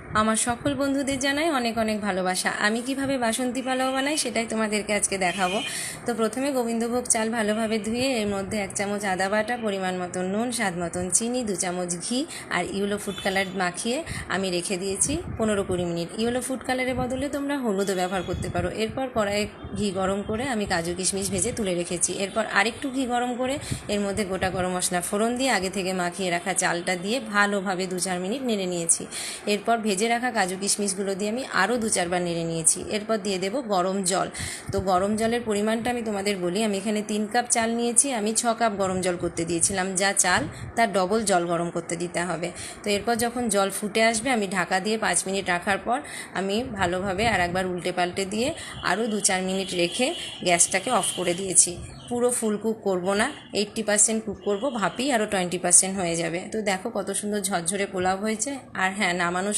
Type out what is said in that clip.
আমার সকল বন্ধুদের জানাই অনেক অনেক ভালোবাসা। আমি কিভাবে বাসন্তী পোলাও বানাই সেটাই তোমাদেরকে আজকে দেখাবো। তো প্রথমে গোবিন্দভোগ চাল ভালোভাবে ধুয়ে এর মধ্যে 1 চামচ আদা বাটা, পরিমাণ মতন নুন, স্বাদ মতন চিনি, 2 চামচ ঘি আর ইয়েলো ফুড কালার মাখিয়ে আমি রেখে দিয়েছি 15-20 মিনিট। ইয়েলো ফুড কালারের বদলে তোমরা হলুদও ব্যবহার করতে পারো। এরপর কড়াইয়ে ঘি গরম করে আমি কাজু কিশমিশ ভেজে তুলে রেখেছি। এরপর আরেকটু ঘি গরম করে এর মধ্যে গোটা গরম মশলা ফোড়ন দিয়ে আগে থেকে মাখিয়ে রাখা চালটা দিয়ে ভালোভাবে 2-4 মিনিট নেড়ে নিয়েছি। এরপর ভেজে রাখা কাজু কিশমিশগুলো দিয়ে আমি আরও 2-4 বার নেড়ে নিয়েছি। এরপর দিয়ে দেবো গরম জল। তো গরম জলের পরিমাণটা আমি তোমাদের বলি, আমি এখানে 3 কাপ চাল নিয়েছি, আমি 6 কাপ গরম জল করতে দিয়েছিলাম। যা চাল তার ডবল জল গরম করতে দিতে হবে। তো এরপর যখন জল ফুটে আসবে আমি ঢাকা দিয়ে 5 মিনিট রাখার পর আমি ভালোভাবে আর একবার উল্টে পাল্টে দিয়ে আরও 2-4 মিনিট রেখে গ্যাসটাকে অফ করে দিয়েছি। পুরো ফুল কুক করবো না, 80% কুক করবো, ভাপেই আরও 20% হয়ে যাবে। তো দেখো কত সুন্দর ঝরঝরে পোলাও হয়েছে। আর হ্যাঁ, নামানোর